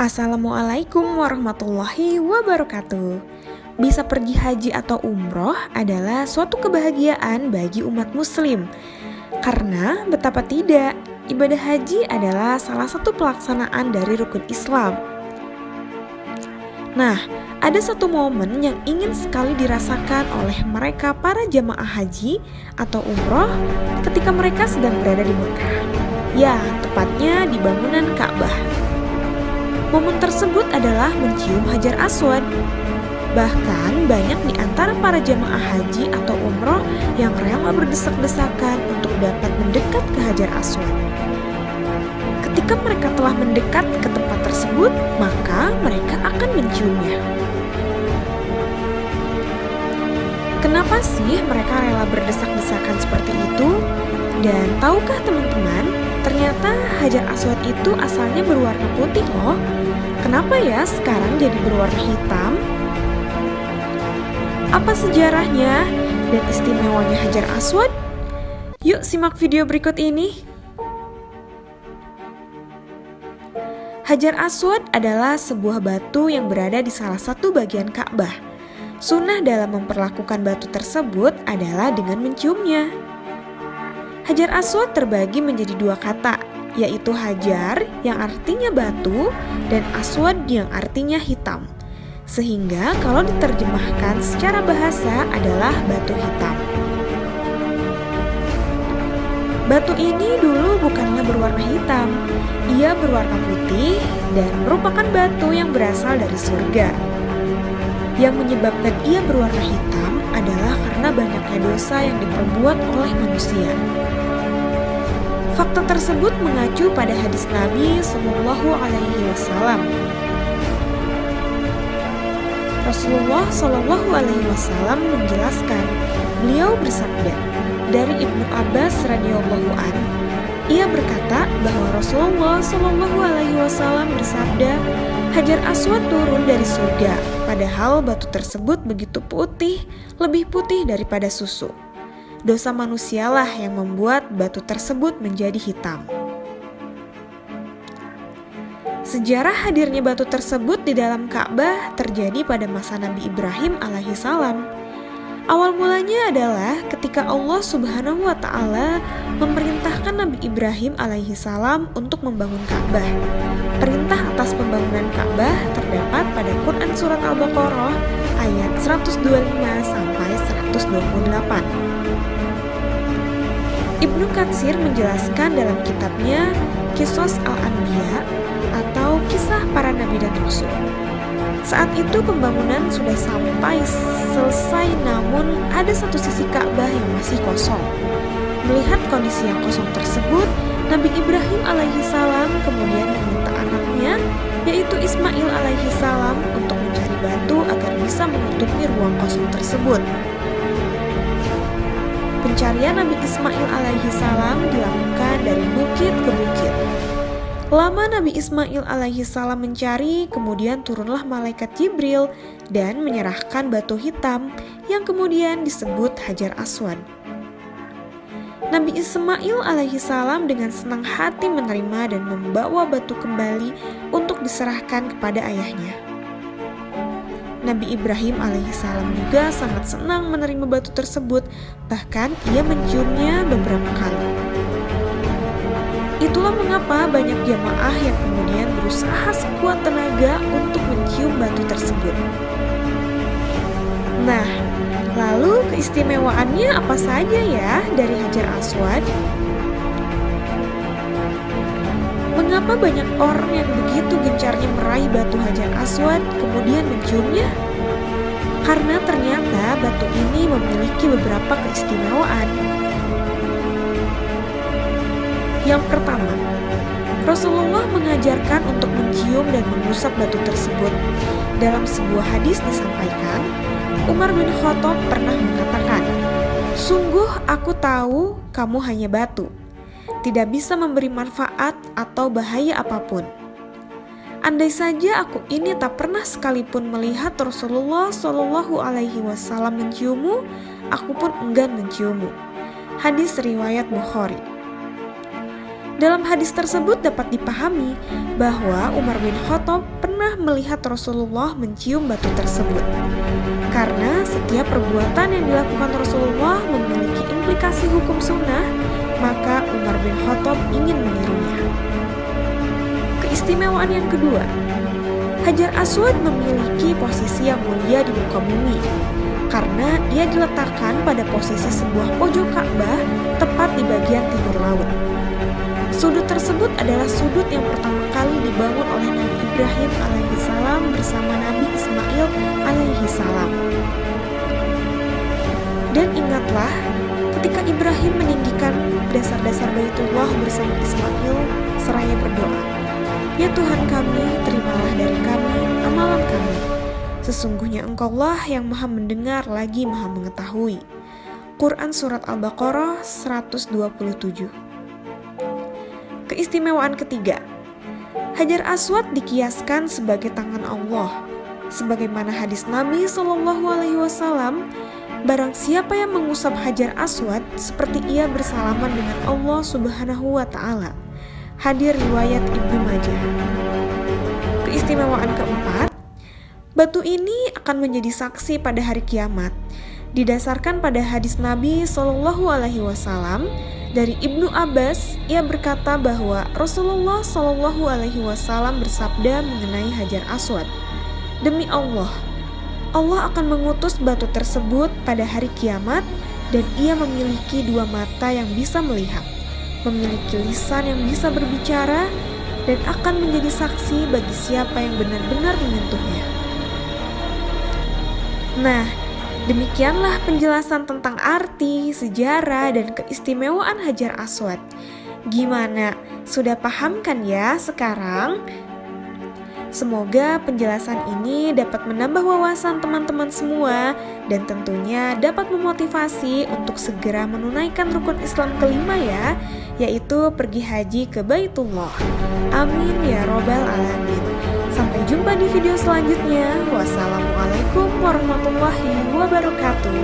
Assalamualaikum warahmatullahi wabarakatuh. Bisa pergi haji atau umroh adalah suatu kebahagiaan bagi umat muslim. Karena betapa tidak, ibadah haji adalah salah satu pelaksanaan dari rukun Islam. Nah, ada satu momen yang ingin sekali dirasakan oleh mereka para jamaah haji atau umroh ketika mereka sedang berada di Mekah. Ya, tepatnya di bangunan Ka'bah. Momen tersebut adalah mencium Hajar Aswad. Bahkan banyak di antara para jamaah haji atau umroh yang rela berdesak-desakan untuk dapat mendekat ke Hajar Aswad. Ketika mereka telah mendekat ke tempat tersebut, maka mereka akan menciumnya. Kenapa sih mereka rela berdesak-desakan seperti itu? Dan tahukah teman-teman, ternyata Hajar Aswad itu asalnya berwarna putih loh. Kenapa ya sekarang jadi berwarna hitam? Apa sejarahnya dan istimewanya Hajar Aswad? Yuk simak video berikut ini. Hajar Aswad adalah sebuah batu yang berada di salah satu bagian Ka'bah. Sunnah dalam memperlakukan batu tersebut adalah dengan menciumnya. Hajar Aswad terbagi menjadi dua kata, yaitu hajar yang artinya batu dan aswad yang artinya hitam. Sehingga kalau diterjemahkan secara bahasa adalah batu hitam. Batu ini dulu bukanlah berwarna hitam, ia berwarna putih dan merupakan batu yang berasal dari surga. Yang menyebabkan ia berwarna hitam adalah karena banyaknya dosa yang diperbuat oleh manusia. Fakta tersebut mengacu pada hadis Nabi Shallallahu Alaihi Wasallam. Rasulullah Shallallahu Alaihi Wasallam menjelaskan, beliau bersabda dari Ibnu Abbas radhiyallahu an, ia berkata bahwa Rasulullah Shallallahu Alaihi Wasallam bersabda, Hajar Aswad turun dari surga, padahal batu tersebut begitu putih, lebih putih daripada susu. Dosa manusialah yang membuat batu tersebut menjadi hitam. Sejarah hadirnya batu tersebut di dalam Ka'bah terjadi pada masa Nabi Ibrahim alaihi salam. Awal mulanya adalah ketika Allah Subhanahu wa Ta'ala memerintahkan Nabi Ibrahim alaihi salam untuk membangun Ka'bah. Perintah atas pembangunan Ka'bah terdapat pada Quran surat Al-Baqarah ayat 125 sampai 128. Ibnu Katsir menjelaskan dalam kitabnya Qisas Al-Anbiya atau kisah para nabi dan rasul. Saat itu pembangunan sudah sampai selesai, namun ada satu sisi Ka'bah yang masih kosong. Melihat kondisi yang kosong tersebut, Nabi Ibrahim alaihi salam kemudian meminta anaknya, yaitu Ismail alaihi salam, untuk mencari batu agar bisa menutupi ruang kosong tersebut. Pencarian Nabi Ismail alaihi salam dilakukan dari bukit ke bukit. Lama Nabi Ismail alaihi salam mencari, kemudian turunlah malaikat Jibril dan menyerahkan batu hitam yang kemudian disebut Hajar Aswad. Nabi Ismail alaihi salam dengan senang hati menerima dan membawa batu kembali untuk diserahkan kepada ayahnya. Nabi Ibrahim alaihi salam juga sangat senang menerima batu tersebut, bahkan ia menciumnya beberapa kali. Itulah mengapa banyak jamaah yang kemudian berusaha sekuat tenaga untuk mencium batu tersebut. Nah, lalu keistimewaannya apa saja ya dari Hajar Aswad? Mengapa banyak orang yang begitu gencarnya meraih batu Hajar Aswad kemudian menciumnya? Karena ternyata batu ini memiliki beberapa keistimewaan. Yang pertama, Rasulullah mengajarkan untuk mencium dan mengusap batu tersebut. Dalam sebuah hadis disampaikan, Umar bin Khattab pernah mengatakan, "Sungguh aku tahu kamu hanya batu, tidak bisa memberi manfaat atau bahaya apapun. Andai saja aku ini tak pernah sekalipun melihat Rasulullah Shallallahu Alaihi Wasallam menciummu, aku pun enggan menciummu." Hadis riwayat Bukhari. Dalam hadis tersebut dapat dipahami bahwa Umar bin Khattab pernah melihat Rasulullah mencium batu tersebut. Karena setiap perbuatan yang dilakukan Rasulullah memiliki implikasi hukum sunnah, maka Umar bin Khattab ingin menirunya. Keistimewaan yang kedua, Hajar Aswad memiliki posisi yang mulia di muka bumi karena ia diletakkan pada posisi sebuah pojok Ka'bah tepat di bagian timur laut. Sudut tersebut adalah sudut yang pertama kali dibangun oleh Nabi Ibrahim alaihissalam bersama Nabi Ismail alaihissalam. Dan ingatlah, ketika Ibrahim meninggikan dasar-dasar Baitullah bersama Ismail seraya berdoa, "Ya Tuhan kami, terimalah dari kami amalan kami. Sesungguhnya Engkaulah yang Maha mendengar lagi Maha mengetahui." Quran Surat Al-Baqarah 127. Keistimewaan ketiga, Hajar Aswad dikiaskan sebagai tangan Allah. Sebagaimana hadis Nabi SAW, barang siapa yang mengusap Hajar Aswad seperti ia bersalaman dengan Allah Subhanahu wa Ta'ala. Hadir riwayat Ibnu Majah. Keistimewaan keempat, batu ini akan menjadi saksi pada hari kiamat. Didasarkan pada hadis Nabi SAW dari Ibnu Abbas, ia berkata bahwa Rasulullah SAW bersabda mengenai Hajar Aswad, "Demi Allah, Allah akan mengutus batu tersebut pada hari kiamat dan ia memiliki dua mata yang bisa melihat, memiliki lisan yang bisa berbicara, dan akan menjadi saksi bagi siapa yang benar-benar menyentuhnya." Nah, demikianlah penjelasan tentang arti, sejarah, dan keistimewaan Hajar Aswad. Gimana? Sudah paham kan ya sekarang? Semoga penjelasan ini dapat menambah wawasan teman-teman semua dan tentunya dapat memotivasi untuk segera menunaikan rukun Islam kelima ya, yaitu pergi haji ke Baitullah. Amin ya robbal alamin. Sampai jumpa di video selanjutnya. Wassalamualaikum warahmatullahi wabarakatuh.